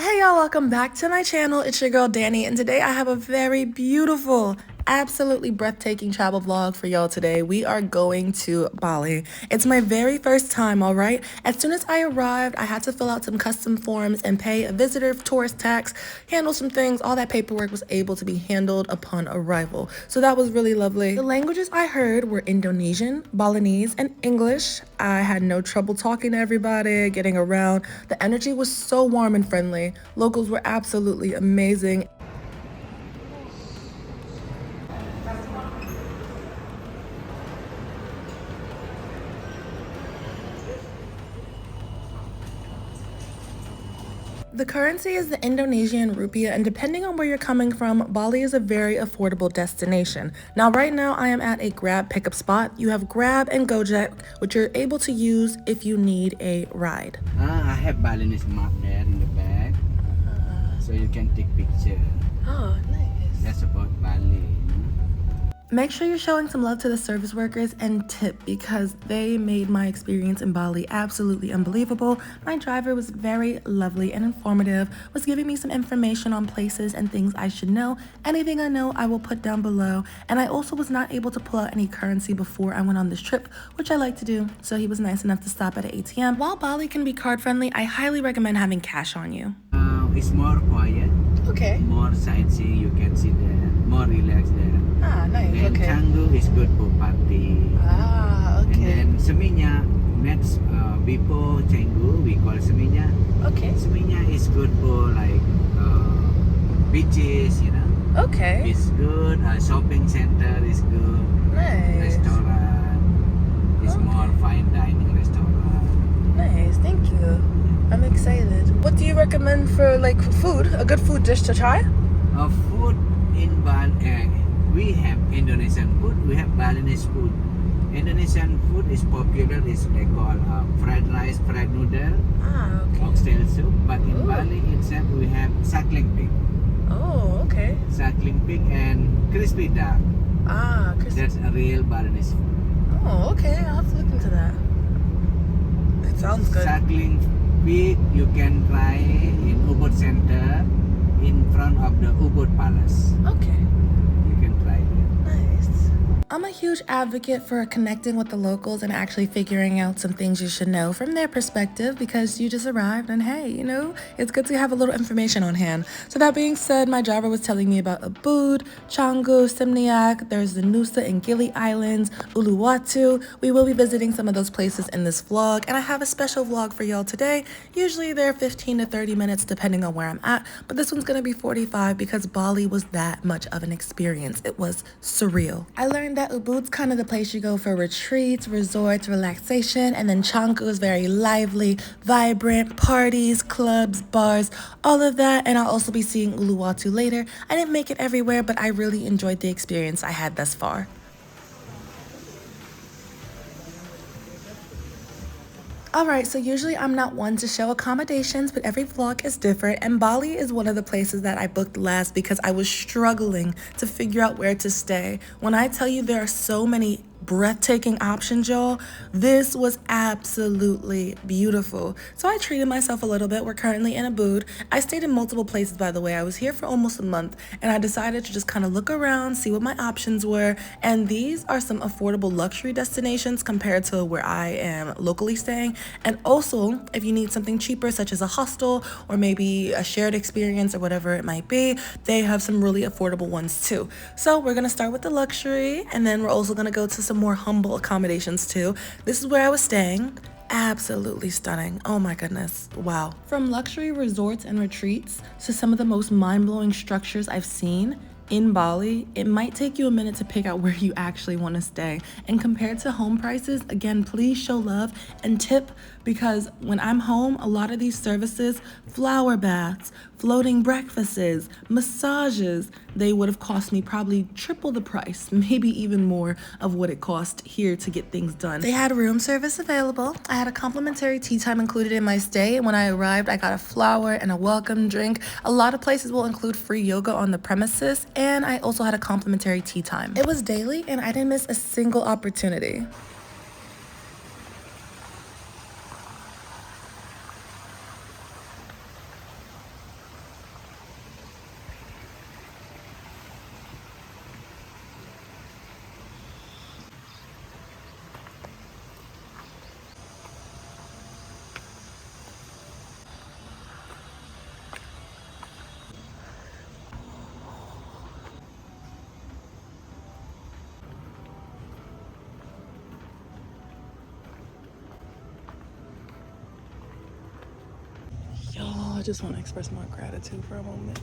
Hey y'all, welcome back to my channel. It's your girl Danny, and today I have a very beautiful, absolutely breathtaking travel vlog for y'all today. We are going to Bali. It's my very first time, all right? As soon as I arrived, I had to fill out some custom forms and pay a visitor tourist tax, handle some things. All that paperwork was able to be handled upon arrival. So that was really lovely. The languages I heard were Indonesian, Balinese, and English. I had no trouble talking to everybody, getting around. The energy was so warm and friendly. Locals were absolutely amazing. The currency is the Indonesian rupiah, and depending on where you're coming from, Bali is a very affordable destination. Now, right now, I am at a Grab pickup spot. You have Grab and Gojek, which you're able to use if you need a ride. I have Balinese map there in the back, so you can take picture. Oh, nice. That's about Bali. Make sure you're showing some love to the service workers and tip because they made my experience in Bali absolutely unbelievable. My driver was very lovely and informative, was giving me some information on places and things I should know. Anything I know, I will put down below. And I also was not able to pull out any currency before I went on this trip, which I like to do. So he was nice enough to stop at an ATM. While Bali can be card friendly, I highly recommend having cash on you. It's more quiet, Okay. more sightseeing you can see there, more relaxed there. Ah, nice. Then Okay. Canggu is good for party. Ah, And okay. then Seminya, next before Canggu, we call Seminya. Okay. Seminya is good for like beaches, you know. Okay. It's good. Shopping center is good. Nice. Restaurant is more fine dining restaurant. Nice, thank you. I'm excited. What do you recommend for like food? A good food dish to try? Food in Bali, we have Indonesian food, we have Balinese food. Indonesian food is popular, is they call fried rice, fried noodle, Ah, okay. oxtail soup. But in Ooh. Bali itself, we have suckling pig, Oh, okay. suckling pig and crispy duck. Ah, Chris. That's a real Balinese food. Oh, okay. I'll have to look into that. It sounds good. Suckling pig you can try in Ubud Center, in front of the Ubud Palace. Okay. You can try it. Nice. I'm a huge advocate for connecting with the locals and actually figuring out some things you should know from their perspective because you just arrived and hey, you know, it's good to have a little information on hand. So that being said, my driver was telling me about Ubud, Canggu, Seminyak, there's the Nusa and Gili Islands, Uluwatu. We will be visiting some of those places in this vlog, and I have a special vlog for y'all today. Usually they're 15 to 30 minutes depending on where I'm at, but this one's gonna be 45 because Bali was that much of an experience. It was surreal. I learned that Ubud's kind of the place you go for retreats, resorts, relaxation, and then Canggu is very lively, vibrant, parties, clubs, bars, all of that, and I'll also be seeing Uluwatu later. I didn't make it everywhere, but I really enjoyed the experience I had thus far. Alright, so usually I'm not one to show accommodations, but every vlog is different, and Bali is one of the places that I booked last because I was struggling to figure out where to stay. When I tell you there are so many breathtaking options, y'all, this was absolutely beautiful. So I treated myself a little bit. We're currently in Ubud. I stayed in multiple places, by the way. I was here for almost a month, and I decided to just kind of look around, see what my options were, and these are some affordable luxury destinations compared to where I am locally staying. And also, if you need something cheaper, such as a hostel or maybe a shared experience or whatever it might be, they have some really affordable ones too. So we're gonna start with the luxury, and then we're also gonna go to some more humble accommodations too. This is where I was staying. Absolutely stunning. Oh my goodness. Wow. From luxury resorts and retreats to some of the most mind-blowing structures I've seen in Bali, it might take you a minute to pick out where you actually want to stay. And compared to home prices, again, please show love and tip because when I'm home, a lot of these services, flower baths, floating breakfasts, massages, they would have cost me probably triple the price, maybe even more of what it cost here to get things done. They had room service available. I had a complimentary tea time included in my stay. And when I arrived, I got a flower and a welcome drink. A lot of places will include free yoga on the premises, and I also had a complimentary tea time. It was daily, and I didn't miss a single opportunity. just want to express my gratitude for a moment.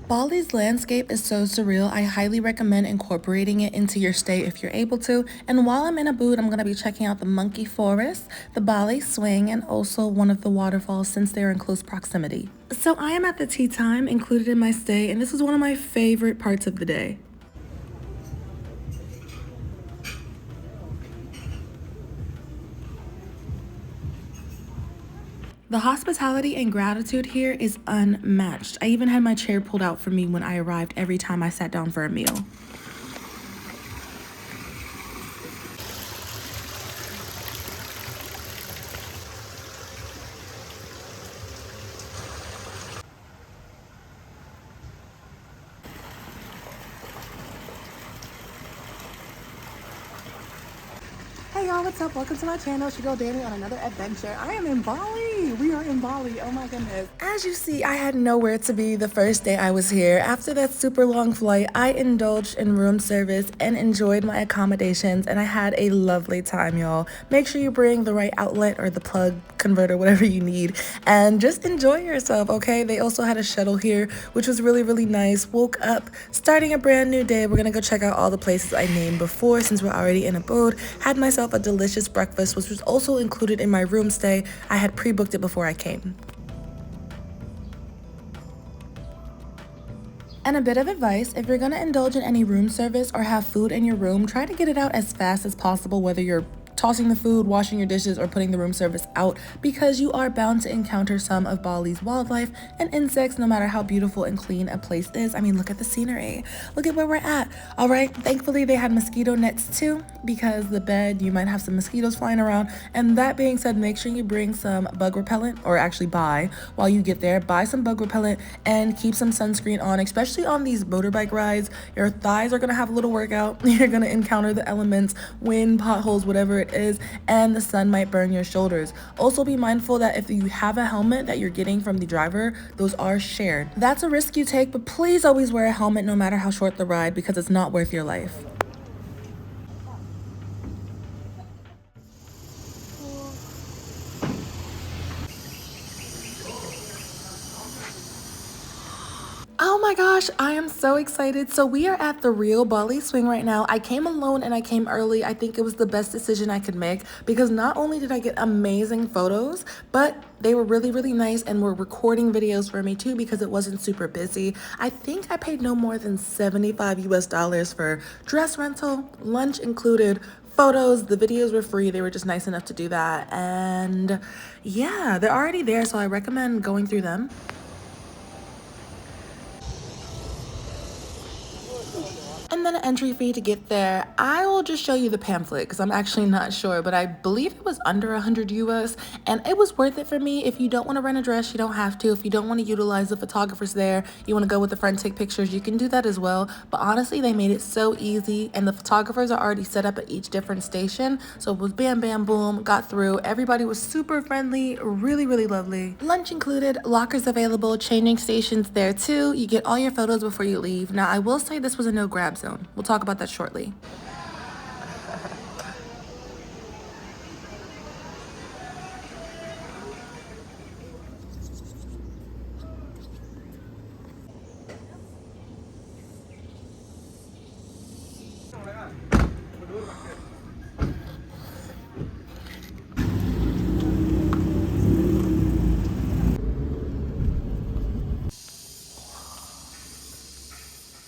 Bali's landscape is so surreal. I highly recommend incorporating it into your stay if you're able to. And while I'm in Ubud, I'm going to be checking out the monkey forest, the Bali Swing, and also one of the waterfalls since they're in close proximity. So I am at the tea time included in my stay, and this is one of my favorite parts of the day. The hospitality and gratitude here is unmatched. I even had my chair pulled out for me when I arrived every time I sat down for a meal. Hey y'all, what's up? Welcome to my channel. It's your girl Danny on another adventure. I am in Bali. We are in Bali. Oh my goodness. As you see, I had nowhere to be the first day I was here. After that super long flight, I indulged in room service and enjoyed my accommodations, and I had a lovely time, y'all. Make sure you bring the right outlet or the plug converter, whatever you need, and just enjoy yourself, okay? They also had a shuttle here, which was really, really nice. Woke up, starting a brand new day. We're gonna go check out all the places I named before since we're already in Ubud. Had myself a delicious breakfast, which was also included in my room stay. I had pre-booked it before I came. And a bit of advice, if you're going to indulge in any room service or have food in your room, try to get it out as fast as possible, whether you're tossing the food, washing your dishes, or putting the room service out, because you are bound to encounter some of Bali's wildlife and insects no matter how beautiful and clean a place is. I mean, look at the scenery. Look at where we're at. All right, thankfully they had mosquito nets too, because the bed, you might have some mosquitoes flying around. And that being said, make sure you bring some bug repellent, or actually buy while you get there, buy some bug repellent and keep some sunscreen on, especially on these motorbike rides. Your thighs are gonna have a little workout. You're gonna encounter the elements, wind, potholes, whatever it is, and the sun might burn your shoulders. Also be mindful that if you have a helmet that you're getting from the driver, those are shared. That's a risk you take, but please always wear a helmet no matter how short the ride, because it's not worth your life. Oh my gosh, I am so excited. So we are at the real Bali Swing right now. I came alone and I came early. I think it was the best decision I could make, because not only did I get amazing photos, but they were really, really nice and were recording videos for me too, because it wasn't super busy. I think I paid no more than 75 US dollars for dress rental, lunch included, photos. The videos were free. They were just nice enough to do that. And yeah, they're already there, so I recommend going through them. And then an entry fee to get there. I will just show you the pamphlet because I'm actually not sure, but I believe it was under 100 US, and it was worth it for me. If you don't want to rent a dress, you don't have to. If you don't want to utilize the photographers there, you want to go with the friend, take pictures, you can do that as well. But honestly, they made it so easy, and the photographers are already set up at each different station. So it was bam, bam, boom, got through. Everybody was super friendly, really, really lovely. Lunch included, lockers available, changing stations there too. You get all your photos before you leave. Now, I will say this was a no grab zone. We'll talk about that shortly.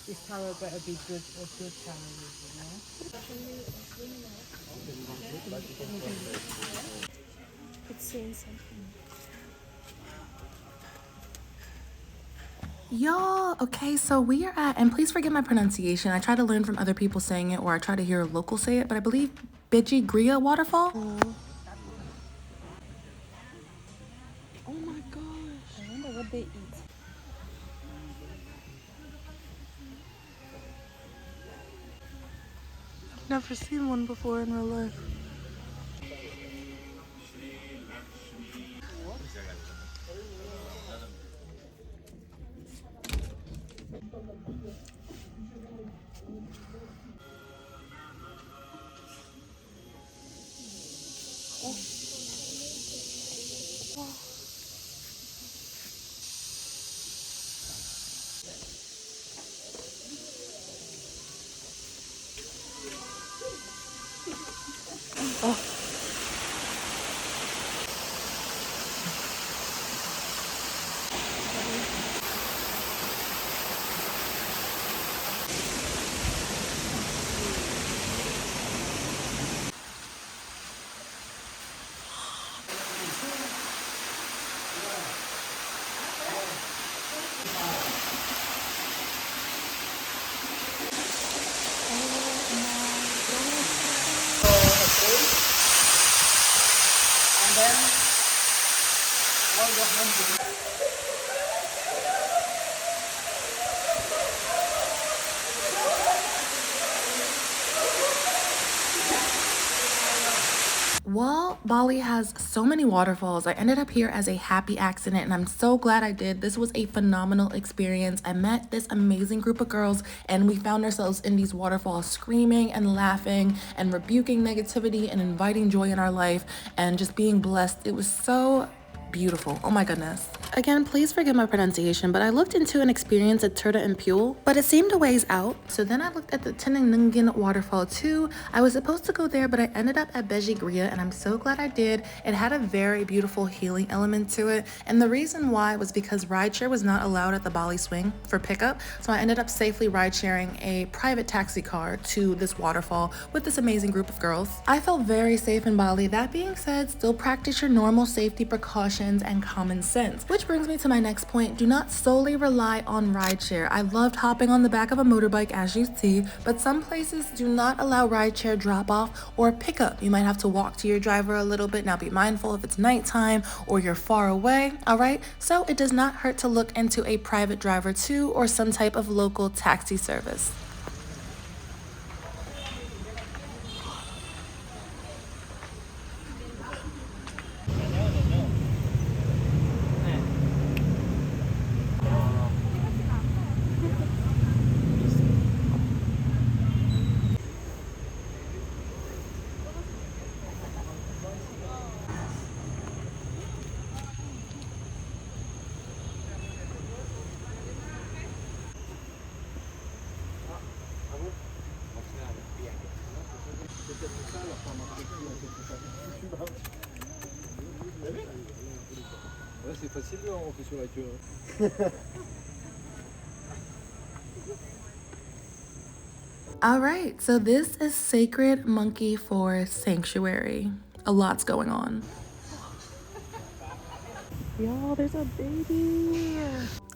This camera better be good, a good camera, you know? It's saying something. Y'all, okay, so we are at, and please forgive my pronunciation. I try to learn from other people saying it, or I try to hear locals say it, but I believe Beji Griya Waterfall. Oh my gosh. I wonder what they eat. Never seen one before in real life. Bali has so many waterfalls. I ended up here as a happy accident and I'm so glad I did. This was a phenomenal experience. I met this amazing group of girls and we found ourselves in these waterfalls screaming and laughing and rebuking negativity and inviting joy in our life and just being blessed. It was so beautiful. Oh my goodness. Again, please forgive my pronunciation, but I looked into an experience at Turda and Pule, but it seemed a ways out. So then I looked at the Tenanungin waterfall too. I was supposed to go there, but I ended up at Beji Griya, and I'm so glad I did. It had a very beautiful healing element to it. And the reason why was because rideshare was not allowed at the Bali Swing for pickup. So I ended up safely ride sharing a private taxi car to this waterfall with this amazing group of girls. I felt very safe in Bali. That being said, still practice your normal safety precautions and common sense. Which brings me to my next point. Do not solely rely on rideshare. I loved hopping on the back of a motorbike as you see, but some places do not allow rideshare drop off or pickup. You might have to walk to your driver a little bit. Now be mindful if it's nighttime or you're far away, all right? So it does not hurt to look into a private driver too or some type of local taxi service. Ouais, c'est facile de rentrer sur la queue. All right, so this is Sacred Monkey Forest Sanctuary. A lot's going on. Y'all, there's a baby.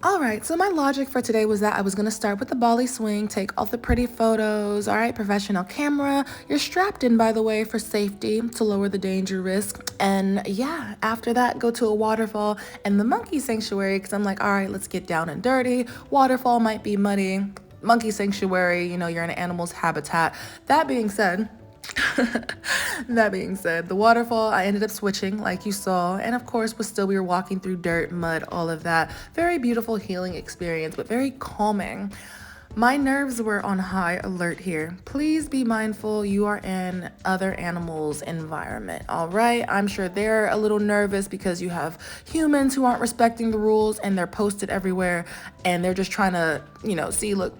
All right, so my logic for today was that I was gonna start with the Bali Swing, take all the pretty photos, all right, professional camera. You're strapped in, by the way, for safety to lower the danger risk. And yeah, after that, go to a waterfall and the monkey sanctuary, because I'm like, all right, let's get down and dirty. Waterfall might be muddy. Monkey sanctuary, you know, you're in an animal's habitat. That being said, the waterfall, I ended up switching like you saw. And of course, we were walking through dirt, mud, all of that. Very beautiful healing experience, but very calming. My nerves were on high alert here. Please be mindful you are in other animals' environment, all right? I'm sure they're a little nervous because you have humans who aren't respecting the rules and they're posted everywhere and they're just trying to,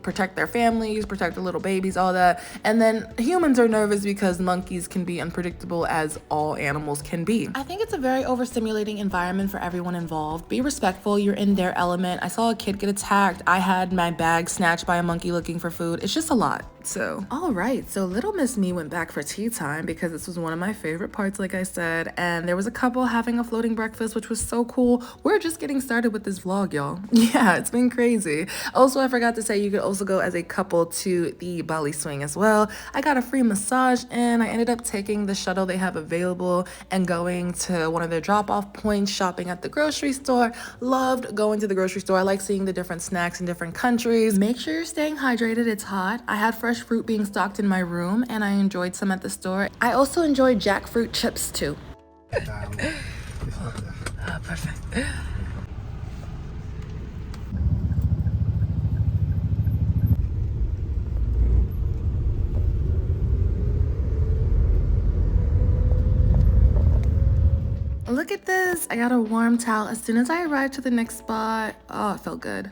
protect their families, protect the little babies, all that. And then humans are nervous because monkeys can be unpredictable as all animals can be. I think it's a very overstimulating environment for everyone involved. Be respectful, you're in their element. I saw a kid get attacked. I had my bag snatched by a monkey looking for food. It's just a lot. So, all right, so little Miss Me went back for tea time because this was one of my favorite parts, like I said, and there was a couple having a floating breakfast, which was so cool. We're just getting started with this vlog, y'all. Yeah, it's been crazy. Also, I forgot to say you could also go as a couple to the Bali Swing as well. I got a free massage and I ended up taking the shuttle they have available and going to one of their drop-off points, shopping at the grocery store. Loved going to the grocery store. I like seeing the different snacks in different countries. Make sure you're staying hydrated. It's hot. I had fresh fruit being stocked in my room and I enjoyed some at the store. I also enjoyed jackfruit chips too. Perfect. Look at this. I got a warm towel as soon as I arrived to the next spot. Oh, it felt good.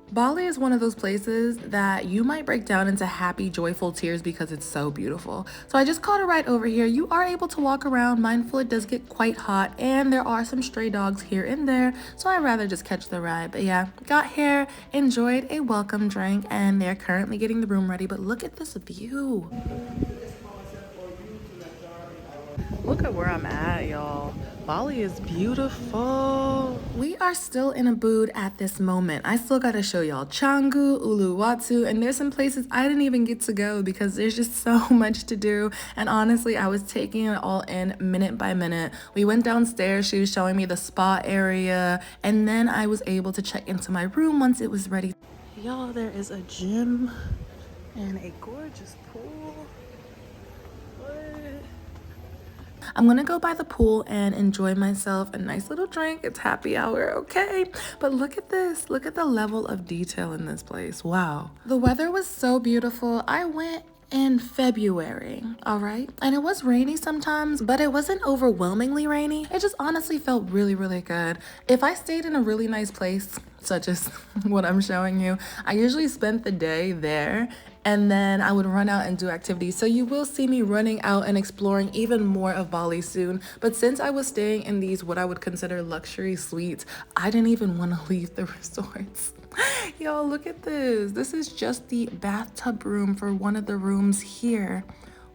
Bali is one of those places that you might break down into happy, joyful tears because it's so beautiful. So I just caught a ride over here. You are able to walk around, mindful it does get quite hot, and there are some stray dogs here and there, so I'd rather just catch the ride. But yeah, got here, enjoyed a welcome drink, and they're currently getting the room ready, but look at this view. Look at where I'm at, y'all. Bali is beautiful. We are still in Ubud at this moment. I still gotta show y'all Canggu, Uluwatu, and there's some places I didn't even get to go because there's just so much to do. And honestly, I was taking it all in minute by minute. We went downstairs, she was showing me the spa area, and then I was able to check into my room once it was ready. Y'all, there is a gym and a gorgeous pool. What? I'm gonna go by the pool and enjoy myself a nice little drink. It's happy hour, okay? But look at this. Look at the level of detail in this place. Wow. The weather was so beautiful. I went in February, all right? And it was rainy sometimes, but it wasn't overwhelmingly rainy. It just honestly felt really, really good. If I stayed in a really nice place, such as what I'm showing you, I usually spent the day there and then I would run out and do activities. So you will see me running out and exploring even more of Bali soon. But since I was staying in these what I would consider luxury suites, I didn't even want to leave the resorts. Y'all, look at this. This is just the bathtub room for one of the rooms here.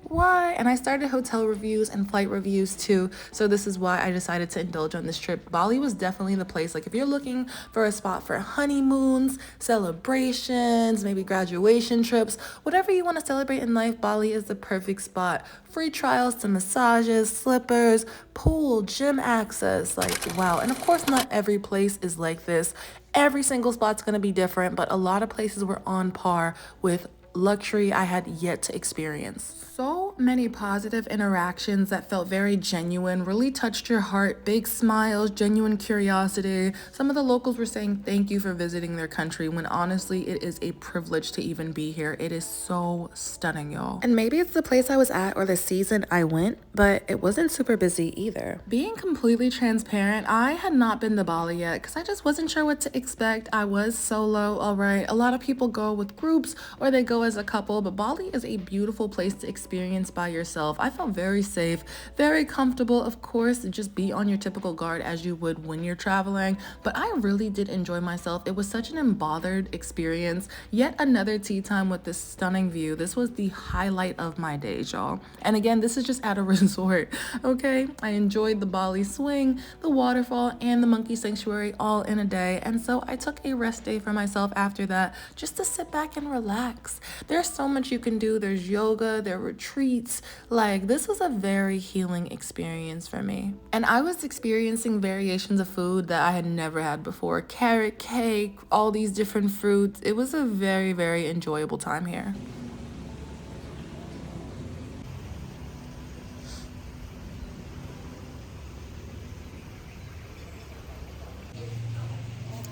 What? And I started hotel reviews and flight reviews too. So this is why I decided to indulge on this trip. Bali was definitely the place. Like if you're looking for a spot for honeymoons, celebrations, maybe graduation trips, whatever you want to celebrate in life, Bali is the perfect spot. Free trials to massages, slippers, pool, gym access. Like, wow. And of course, not every place is like this. Every single spot's going to be different, but a lot of places were on par with luxury I had yet to experience. So many positive interactions that felt very genuine, really touched your heart. Big smiles, genuine curiosity. Some of the locals were saying thank you for visiting their country when honestly it is a privilege to even be here. It is so stunning, y'all. And maybe it's the place I was at or the season I went, but it wasn't super busy either. Being completely transparent, I had not been to Bali yet because I just wasn't sure what to expect. I was solo, all right. A lot of people go with groups or they go as a couple, but Bali is a beautiful place to experience by yourself. I felt very safe, very comfortable. Of course, just be on your typical guard as you would when you're traveling, but I really did enjoy myself. It was such an unbothered experience. Yet another tea time with this stunning view. This was the highlight of my days, y'all. And again, this is just at a resort, okay? I enjoyed the Bali Swing, the waterfall, and the monkey sanctuary all in a day, and so I took a rest day for myself after that just to sit back and relax. There's so much you can do. There's yoga, there are retreats. Like, this was a very healing experience for me. And I was experiencing variations of food that I had never had before. Carrot cake, all these different fruits. It was a very, very enjoyable time here.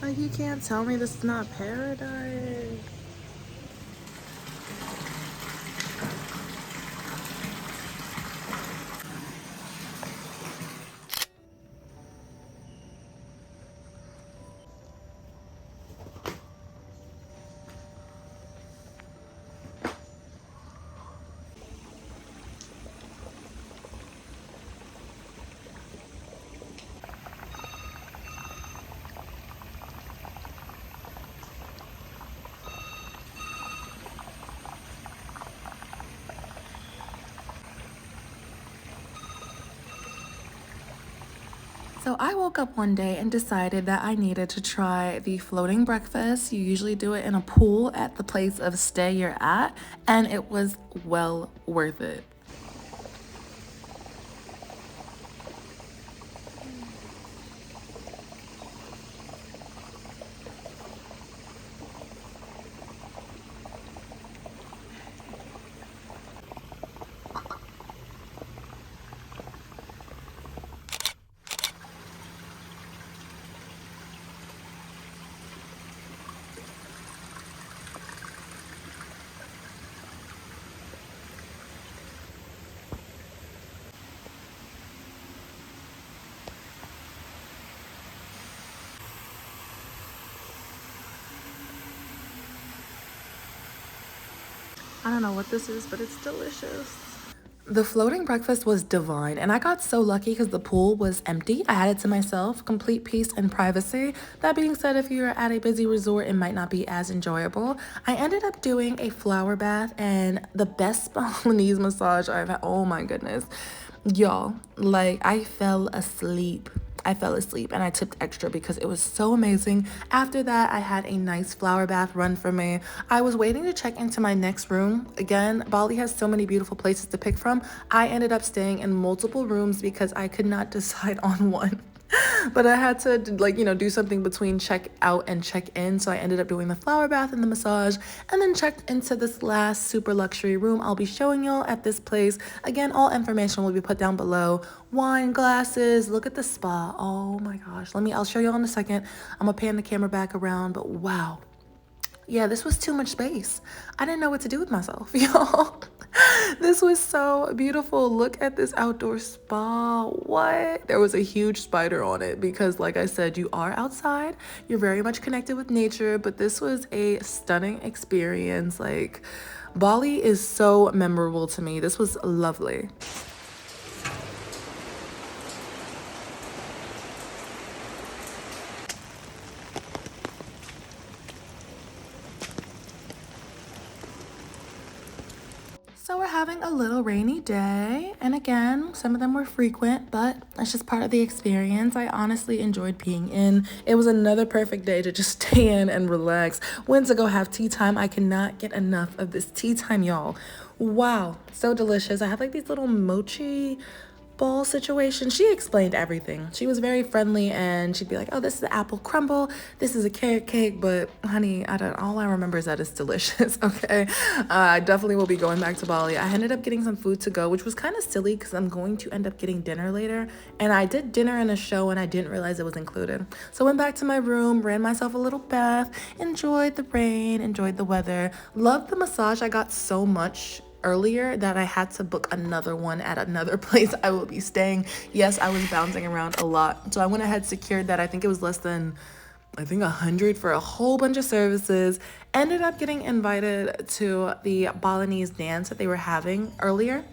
Like, you can't tell me this is not paradise. So I woke up one day and decided that I needed to try the floating breakfast. You usually do it in a pool at the place of stay you're at, and it was well worth it. I don't know what this is, but it's delicious. The floating breakfast was divine, and I got so lucky because the pool was empty. I had it to myself, complete peace and privacy. That being said, if you're at a busy resort, it might not be as enjoyable. I ended up doing a flower bath and the best Balinese massage I've had. Oh my goodness. Y'all, like, I fell asleep. And I tipped extra because it was so amazing. After that, I had a nice flower bath run for me. I was waiting to check into my next room. Again, Bali has so many beautiful places to pick from. I ended up staying in multiple rooms because I could not decide on one. But I had to like, do something between check out and check in. So I ended up doing the flower bath and the massage and then checked into this last super luxury room I'll be showing y'all at this place. Again, all information will be put down below. Wine glasses, look at the spa. Oh my gosh. I'll show y'all in a second. I'm gonna pan the camera back around, but wow. Yeah, this was too much space. I didn't know what to do with myself, y'all. This was so beautiful. Look at this outdoor spa. What? There was a huge spider on it because, like I said, you are outside. You're very much connected with nature, but this was a stunning experience. Like, Bali is so memorable to me. This was lovely. So we're having a little rainy day, and again, some of them were frequent, but that's just part of the experience. I honestly enjoyed being in. It was another perfect day to just stay in and relax. Went to go have tea time. I cannot get enough of this tea time, y'all. Wow, so delicious. I had like these little mochi ball situation. She explained everything. She was very friendly, and she'd be like, oh, this is the apple crumble, this is a carrot cake, but honey, all I remember is that it's delicious. Okay, I definitely will be going back to Bali. I ended up getting some food to go, which was kind of silly because I'm going to end up getting dinner later, and I did dinner and a show and I didn't realize it was included. So went back to my room, ran myself a little bath, enjoyed the rain, enjoyed the weather, loved the massage. I got so much earlier that I had to book another one at another place I will be staying. Yes, I was bouncing around a lot, so I went ahead, secured that. I think it was less than 100 for a whole bunch of services. Ended up getting invited to the Balinese dance that they were having earlier.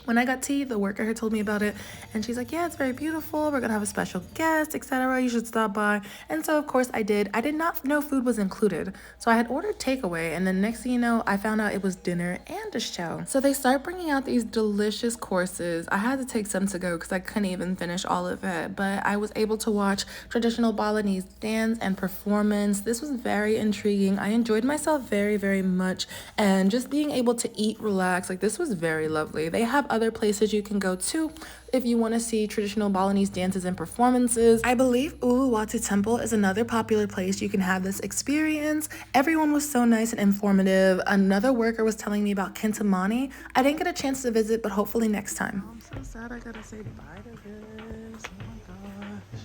When I got tea, the worker had told me about it, and she's like, yeah, it's very beautiful. We're gonna have a special guest, etc. You should stop by. And so, of course, I did. I did not know food was included. So I had ordered takeaway, and then next thing you know, I found out it was dinner and a show. So they start bringing out these delicious courses. I had to take some to go because I couldn't even finish all of it, but I was able to watch traditional Balinese dance and performance. This was very intriguing. I enjoyed myself very, very much, and just being able to eat, relax, like this was very lovely. They have other places you can go to if you want to see traditional Balinese dances and performances. I believe Uluwatu Temple is another popular place you can have this experience. Everyone was so nice and informative. Another worker was telling me about Kintamani. I didn't get a chance to visit, but hopefully next time. I'm so sad I gotta say bye to this. Oh my gosh.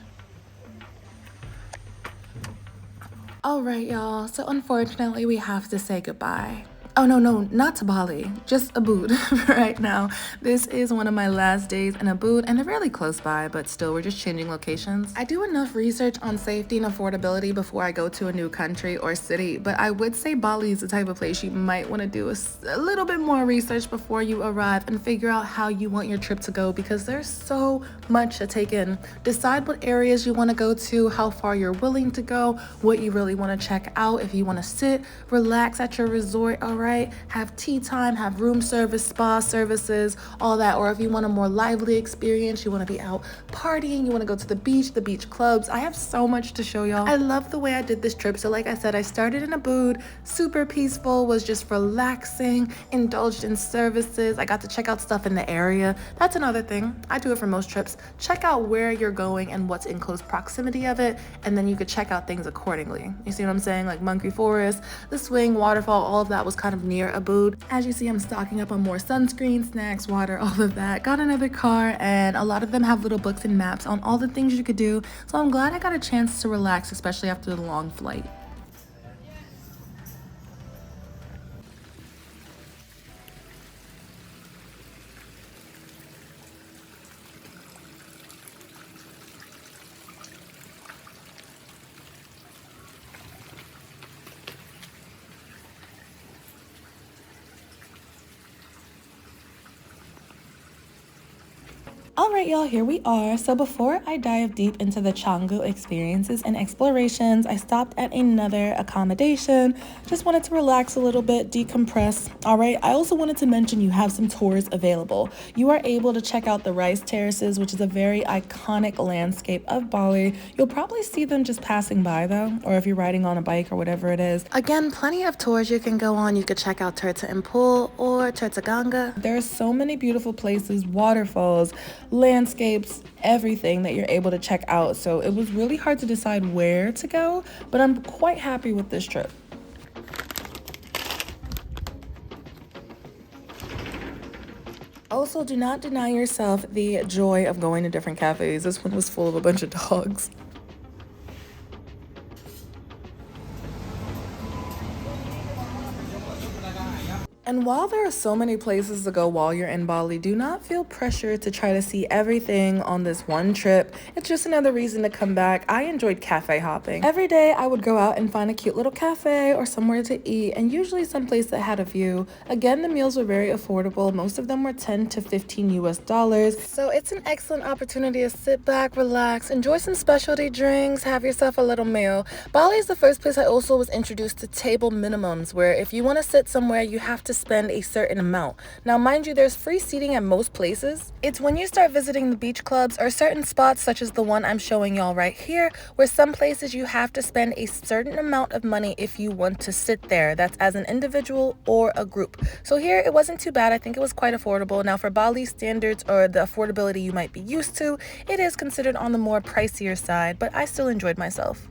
All right, y'all. So unfortunately, we have to say goodbye. Oh, no, not to Bali, just Ubud right now. This is one of my last days in Ubud, and they're really close by, but still, we're just changing locations. I do enough research on safety and affordability before I go to a new country or city, but I would say Bali is the type of place you might want to do a little bit more research before you arrive and figure out how you want your trip to go, because there's so much to take in. Decide what areas you want to go to, how far you're willing to go, what you really want to check out, if you want to sit, relax at your resort, all right, have tea time, have room service, spa services, all that. Or if you want a more lively experience, you want to be out partying, you want to go to the beach clubs. I have so much to show y'all. I love the way I did this trip. So like I said, I started in Ubud, super peaceful, was just relaxing, indulged in services. I got to check out stuff in the area. That's another thing. I do it for most trips. Check out where you're going and what's in close proximity of it, and then you could check out things accordingly. You see what I'm saying? Like Monkey Forest, the Swing, Waterfall, all of that was kind of near Ubud. As you see, I'm stocking up on more sunscreen, snacks, water, all of that. Got another car, and a lot of them have little books and maps on all the things you could do. So I'm glad I got a chance to relax, especially after the long flight. All right, y'all, here we are. So before I dive deep into the Canggu experiences and explorations, I stopped at another accommodation. Just wanted to relax a little bit, decompress. All right, I also wanted to mention you have some tours available. You are able to check out the rice terraces, which is a very iconic landscape of Bali. You'll probably see them just passing by though, or if you're riding on a bike or whatever it is. Again, plenty of tours you can go on. You could check out Terta and Pool or Terta Ganga. There are so many beautiful places, waterfalls, landscapes, everything that you're able to check out. So it was really hard to decide where to go, but I'm quite happy with this trip. Also, do not deny yourself the joy of going to different cafes. This one was full of a bunch of dogs. And while there are so many places to go while you're in Bali, do not feel pressure to try to see everything on this one trip. It's just another reason to come back. I enjoyed cafe hopping. Every day I would go out and find a cute little cafe or somewhere to eat, and usually someplace that had a view. Again, the meals were very affordable. Most of them were 10 to 15 US dollars. So it's an excellent opportunity to sit back, relax, enjoy some specialty drinks, have yourself a little meal. Bali is the first place I also was introduced to table minimums, where if you want to sit somewhere, you have to spend a certain amount. Now, mind you, there's free seating at most places. It's when you start visiting the beach clubs or certain spots, such as the one I'm showing y'all right here, where some places you have to spend a certain amount of money if you want to sit there. That's as an individual or a group. So here, it wasn't too bad. I think it was quite affordable. Now, for Bali standards or the affordability you might be used to, it is considered on the more pricier side, but I still enjoyed myself.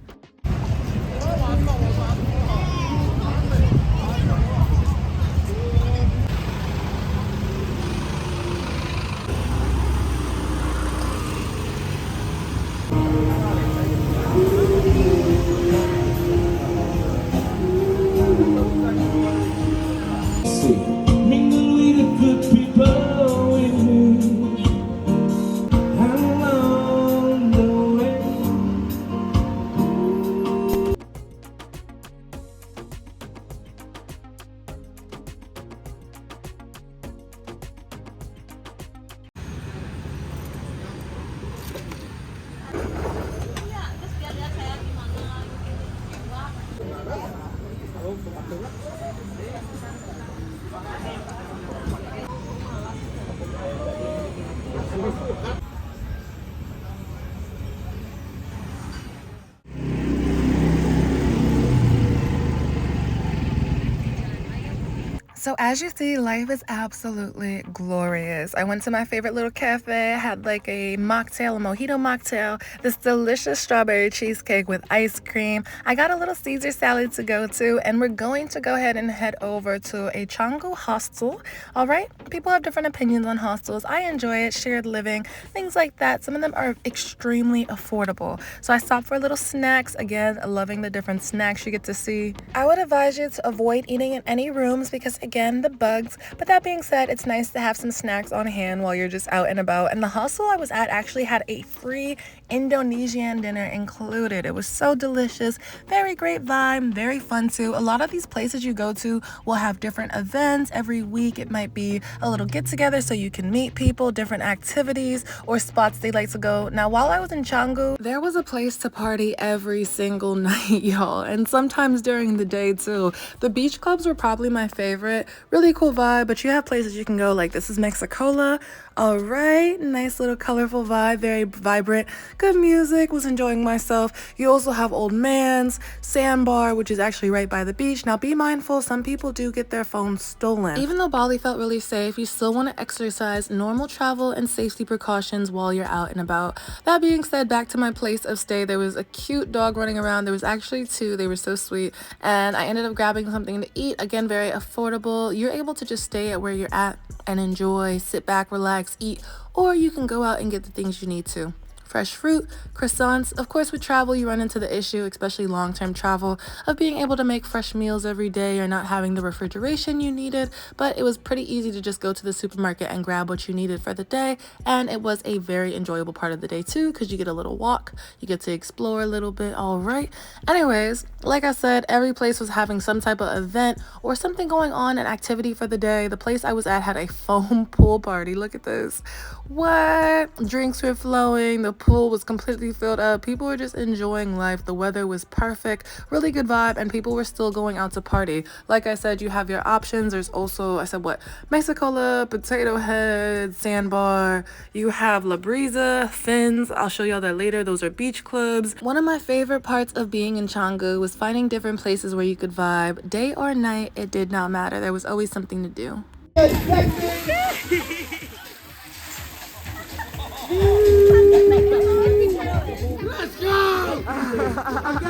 So as you see, life is absolutely glorious. I went to my favorite little cafe, had like a mocktail, a mojito mocktail, this delicious strawberry cheesecake with ice cream. I got a little Caesar salad to go to, and we're going to go ahead and head over to a Canggu hostel. All right, people have different opinions on hostels. I enjoy it, shared living, things like that. Some of them are extremely affordable. So I stopped for little snacks. Again, loving the different snacks you get to see. I would advise you to avoid eating in any rooms because again, the bugs. But that being said, it's nice to have some snacks on hand while you're just out and about. And the hostel I was at actually had a free Indonesian dinner included. It was so delicious, very great vibe, very fun too. A lot of these places you go to will have different events every week. It might be a little get together so you can meet people, different activities or spots they like to go. Now, while I was in Canggu, there was a place to party every single night, y'all, and sometimes during the day too. The beach clubs were probably my favorite. Really cool vibe, but you have places you can go, like this is Mexicola. All right, nice little colorful vibe, very vibrant, good music, was enjoying myself. You also have Old Man's, Sandbar, which is actually right by the beach. Now be mindful, some people do get their phones stolen. Even though Bali felt really safe, you still want to exercise normal travel and safety precautions while you're out and about. That being said, back to my place of stay, there was a cute dog running around. There was actually two, they were so sweet, and I ended up grabbing something to eat. Again, very affordable. You're able to just stay at where you're at and enjoy, sit back, relax, eat, or you can go out and get the things you need to. Fresh fruit, croissants. Of course, with travel, you run into the issue, especially long-term travel, of being able to make fresh meals every day or not having the refrigeration you needed, but it was pretty easy to just go to the supermarket and grab what you needed for the day, and it was a very enjoyable part of the day too, because you get a little walk, you get to explore a little bit. All right. Anyways, like I said, every place was having some type of event or something going on, an activity for the day. The place I was at had a foam pool party. Look at this. What? Drinks were flowing. The pool was completely filled up. People were just enjoying life. The weather was perfect, really good vibe, and people were still going out to party. Like I said, you have your options. There's also, I said what, Mexicola, Potato Head, Sandbar. You have La Brisa, Fins. I'll show y'all that later. Those are beach clubs. One of my favorite parts of being in Canggu was finding different places where you could vibe. Day or night, it did not matter. There was always something to do.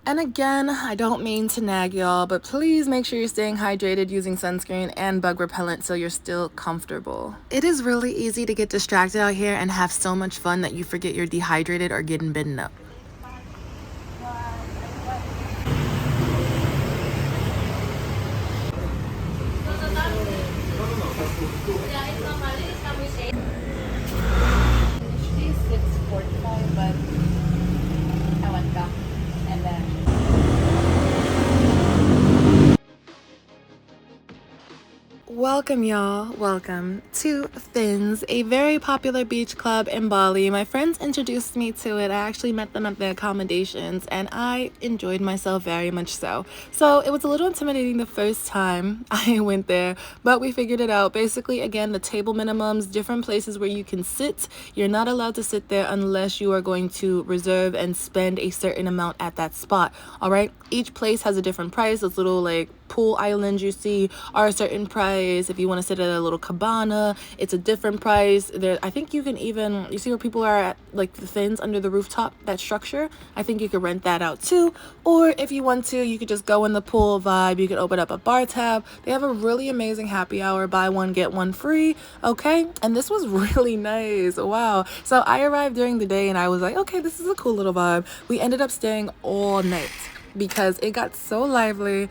And again, I don't mean to nag y'all, but please make sure you're staying hydrated using sunscreen and bug repellent so you're still comfortable. It is really easy to get distracted out here and have so much fun that you forget you're dehydrated or getting bitten up. Usually 6:45, but I went back and then. Welcome y'all, welcome to Fins, a very popular beach club in Bali. My friends introduced me to it. I actually met them at the accommodations and I enjoyed myself very much so. So it was a little intimidating the first time I went there, but we figured it out. Basically, again, the table minimums, different places where you can sit. You're not allowed to sit there unless you are going to reserve and spend a certain amount at that spot. All right, each place has a different price. Those little like pool islands you see are a certain price. If you want to sit at a little cabana, it's a different price. There, I think you can even, you see where people are at like the fins under the rooftop, that structure, I think you could rent that out too. Or if you want to, you could just go in the pool vibe. You could open up a bar tab. They have a really amazing happy hour, buy one get one free. Okay, and this was really nice. Wow. So I arrived during the day and I was like, okay, this is a cool little vibe. We ended up staying all night because it got so lively.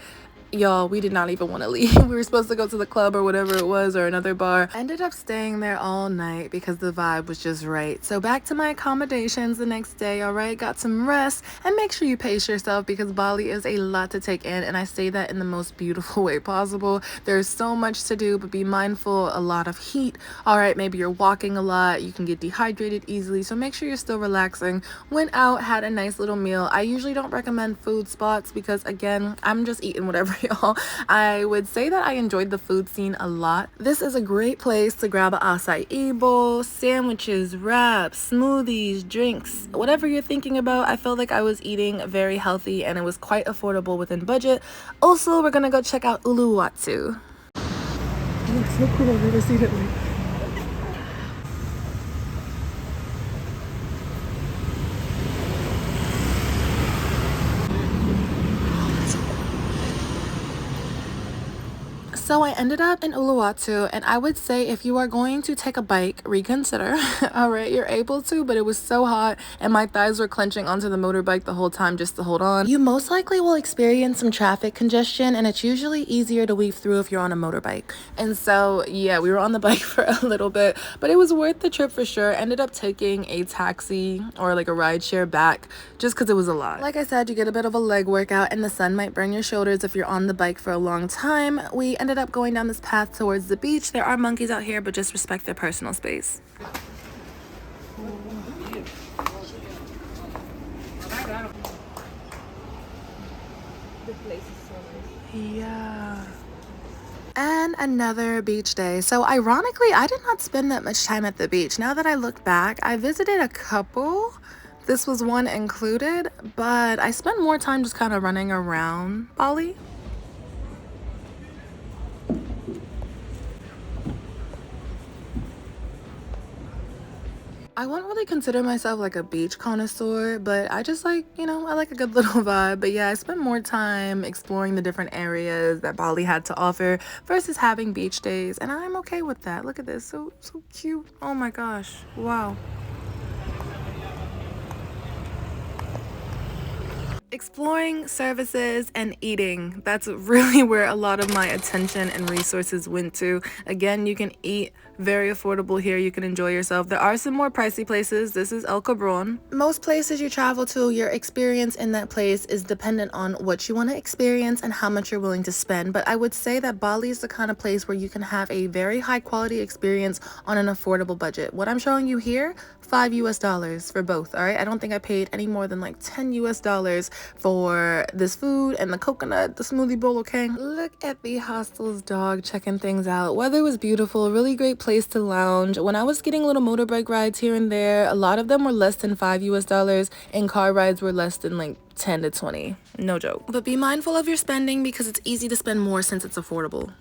Y'all, we did not even want to leave. We were supposed to go to the club or whatever it was, or another bar. Ended up staying there all night because the vibe was just right. So back to my accommodations the next day, all right? Got some rest, and make sure you pace yourself because Bali is a lot to take in, and I say that in the most beautiful way possible. There's so much to do, but be mindful, a lot of heat. All right, maybe you're walking a lot, you can get dehydrated easily, so make sure you're still relaxing. Went out, had a nice little meal. I usually don't recommend food spots because, again, I'm just eating whatever y'all. I would say that I enjoyed the food scene a lot. This is a great place to grab an acai bowl, sandwiches, wraps, smoothies, drinks, whatever you're thinking about. I felt like I was eating very healthy and it was quite affordable within budget. Also, we're gonna go check out Uluwatu. It looks so cool. I've never seen it like that. So I ended up in Uluwatu, and I would say if you are going to take a bike, reconsider. All right, you're able to, but it was so hot and my thighs were clenching onto the motorbike the whole time just to hold on. You most likely will experience some traffic congestion, and it's usually easier to weave through if you're on a motorbike. And so, yeah, we were on the bike for a little bit, but it was worth the trip for sure. Ended up taking a taxi or like a ride share back just because it was a lot. Like I said, you get a bit of a leg workout and the sun might burn your shoulders if you're on the bike for a long time. We ended up going down this path towards the beach. There are monkeys out here, but just respect their personal space. The place is so nice. Yeah. And another beach day. So ironically, I did not spend that much time at the beach. Now that I look back, I visited a couple. This was one included, but I spent more time just kind of running around Bali. I wouldn't really consider myself like a beach connoisseur, but I just like, you know, I like a good little vibe. But yeah, I spent more time exploring the different areas that Bali had to offer versus having beach days, and I'm okay with that. Look at this, so cute. Oh my gosh, wow. Exploring, services, and eating. That's really where a lot of my attention and resources went to. Again, you can eat very affordable here. You can enjoy yourself. There are some more pricey places. This is El Kabron. Most places you travel to, your experience in that place is dependent on what you want to experience and how much you're willing to spend. But I would say that Bali is the kind of place where you can have a very high quality experience on an affordable budget. What I'm showing you here, $5 US for both. All right, I don't think I paid any more than like $10 US for this food and the coconut, the smoothie bowl. Okay, look at the hostel's dog checking things out. Weather was beautiful, really great place to lounge. When I was getting little motorbike rides here and there, a lot of them were less than $5 US, and car rides were less than like 10 to 20. No joke. But be mindful of your spending because it's easy to spend more since it's affordable.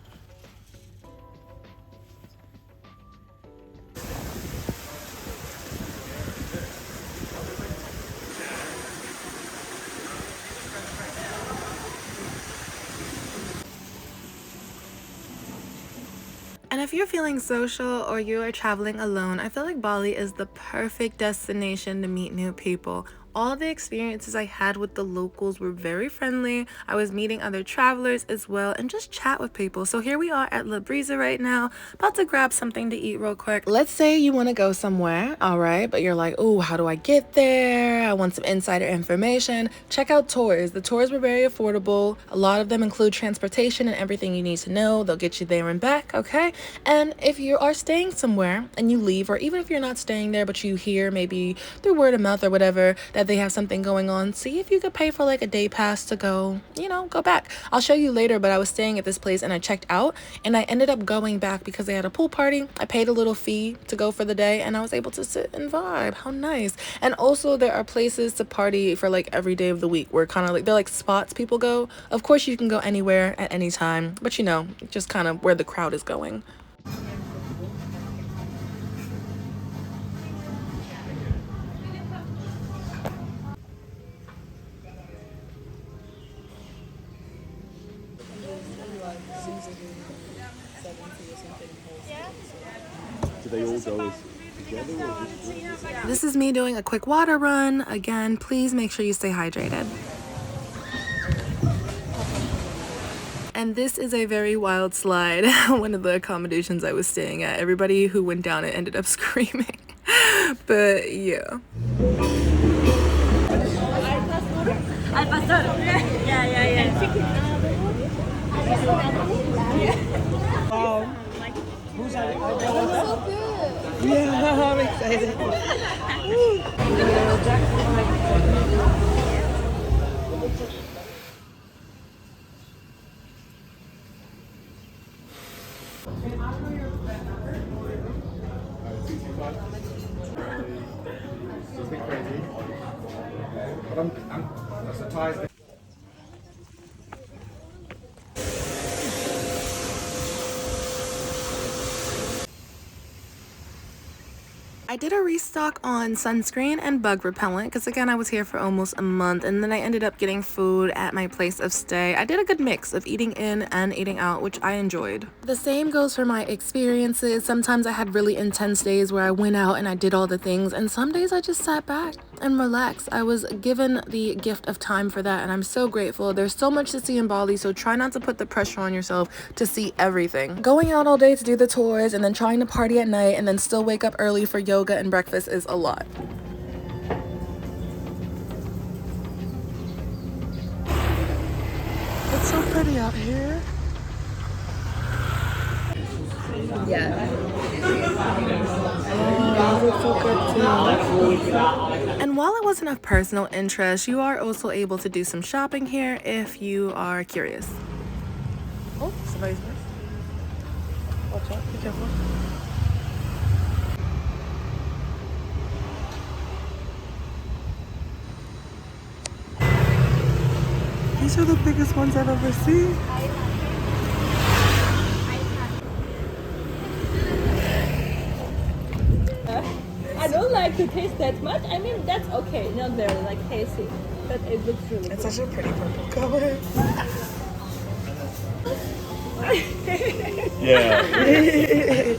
If you're feeling social or you are traveling alone, I feel like Bali is the perfect destination to meet new people. All the experiences I had with the locals were very friendly. I was meeting other travelers as well and just chat with people. So here we are at La Brisa right now, about to grab something to eat real quick. Let's say you want to go somewhere, all right, but you're like, oh, how do I get there? I want some insider information. Check out tours. The tours were very affordable. A lot of them include transportation and everything you need to know. They'll get you there and back, okay? And if you are staying somewhere and you leave, or even if you're not staying there, but you hear maybe through word of mouth or whatever that they have something going on, see if you could pay for like a day pass to go, go back. I'll show you later, but I was staying at this place and I checked out and I ended up going back because they had a pool party. I paid a little fee to go for the day and I was able to sit and vibe. How nice. And also there are places to party for like every day of the week where kind of like, they're like spots people go. Of course you can go anywhere at any time, but just kind of where the crowd is going. Do they all go together or just... This is me doing a quick water run. Again, please make sure you stay hydrated. And this is a very wild slide. One of the accommodations I was staying at. Everybody who went down it ended up screaming. But yeah. Al pastor. Yeah. Wow. Who's so good. Yeah, I'm excited. It's a bit crazy. But that's the ties. I did a restock on sunscreen and bug repellent because again I was here for almost a month and then I ended up getting food at my place of stay. I did a good mix of eating in and eating out, which I enjoyed. The same goes for my experiences. Sometimes I had really intense days where I went out and I did all the things, and some days I just sat back and relaxed. I was given the gift of time for that and I'm so grateful. There's so much to see in Bali, so try not to put the pressure on yourself to see everything. Going out all day to do the tours and then trying to party at night and then still wake up early for yoga and breakfast is a lot. It's so pretty out here. Yeah. And while it wasn't of personal interest, you are also able to do some shopping here if you are curious. Oh, somebody's first. Watch out, be careful. These are the biggest ones I've ever seen. I don't like to taste that much. I mean, that's okay. Not very like tasty, but it looks really It's good. such a pretty purple color. Yeah.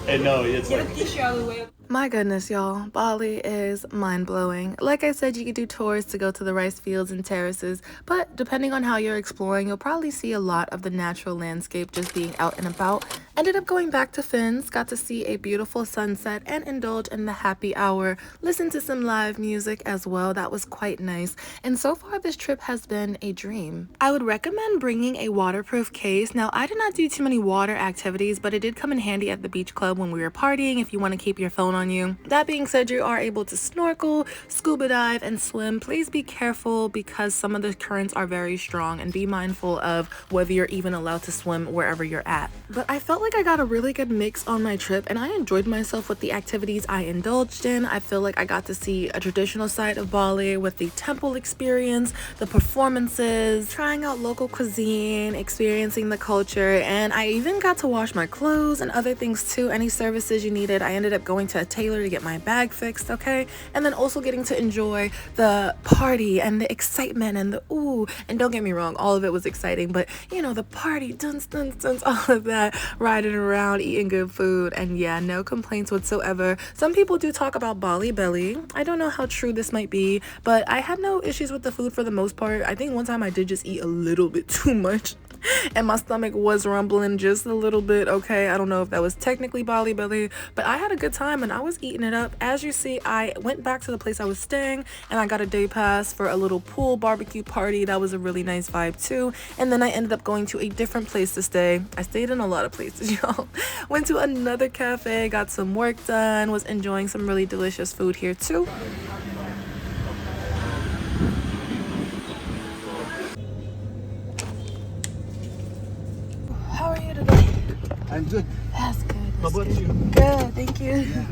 And no, it's like... My goodness, y'all. Bali is mind-blowing. Like I said, you could do tours to go to the rice fields and terraces, but depending on how you're exploring, you'll probably see a lot of the natural landscape just being out and about. Ended up going back to Fins, got to see a beautiful sunset and indulge in the happy hour, listen to some live music as well. That was quite nice. And so far, this trip has been a dream. I would recommend bringing a waterproof case. Now, I did not do too many water activities, but it did come in handy at the beach club when we were partying if you want to keep your phone on you. That being said, you are able to snorkel, scuba dive, and swim. Please be careful because some of the currents are very strong, and be mindful of whether you're even allowed to swim wherever you're at. But I felt like I got a really good mix on my trip and I enjoyed myself with the activities I indulged in. I feel like I got to see a traditional side of Bali with the temple experience, the performances, trying out local cuisine, experiencing the culture, and I even got to wash my clothes and other things too. Any services you needed, I ended up going to a tailor to get my bag fixed, okay? And then also getting to enjoy the party and the excitement and the ooh. And don't get me wrong, all of it was exciting, but you know, the party, dun, dun, dun, all of that, riding around, eating good food, and yeah, no complaints whatsoever. Some people do talk about Bali belly. I don't know how true this might be, but I had no issues with the food for the most part. I think one time I did just eat a little bit too much and my stomach was rumbling just a little bit, okay? I don't know if that was technically Bali belly, but I had a good time and I was eating it up. As you see, I went back to the place I was staying and I got a day pass for a little pool barbecue party. That was a really nice vibe too. And then I ended up going to a different place to stay. I stayed in a lot of places, y'all. Went to another cafe, got some work done, was enjoying some really delicious food here too. How are you today? I'm good. That's good. How about you? Good, thank you. Yeah.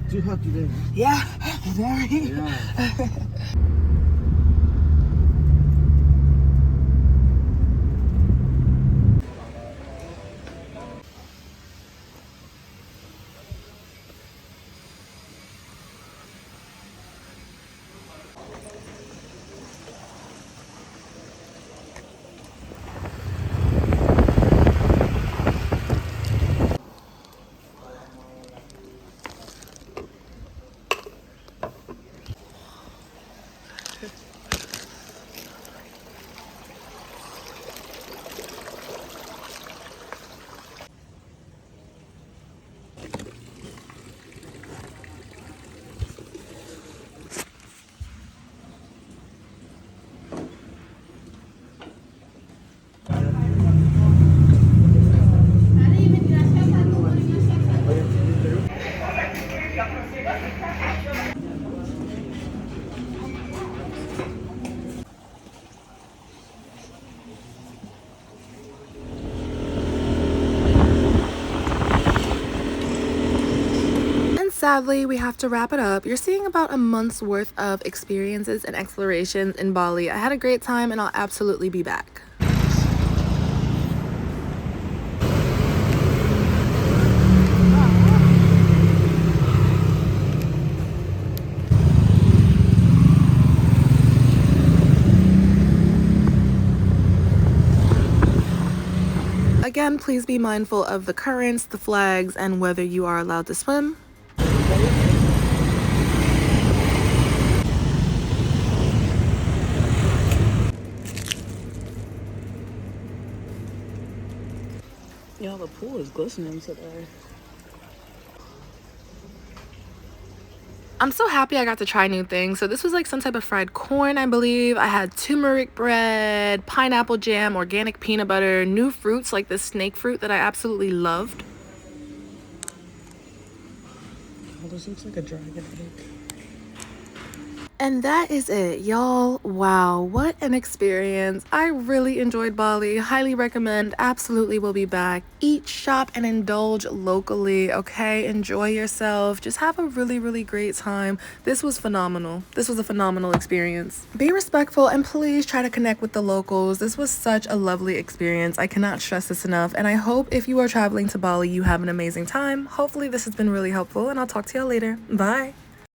Too hot today. Yeah, very. Yeah. Sadly, we have to wrap it up. You're seeing about a month's worth of experiences and explorations in Bali. I had a great time and I'll absolutely be back. Again, please be mindful of the currents, the flags, and whether you are allowed to swim. Y'all, the pool is glistening today. I'm so happy I got to try new things. So this was like some type of fried corn, I believe. I had turmeric bread, pineapple jam, organic peanut butter, new fruits like this snake fruit that I absolutely loved. Oh, this looks like a dragon egg. And that is it, y'all. Wow, what an experience. I really enjoyed Bali. Highly recommend. Absolutely will be back. Eat, shop, and indulge locally, okay? Enjoy yourself. Just have a really, really great time. This was phenomenal. This was a phenomenal experience. Be respectful and please try to connect with the locals. This was such a lovely experience. I cannot stress this enough. And I hope if you are traveling to Bali, you have an amazing time. Hopefully this has been really helpful and I'll talk to y'all later. Bye.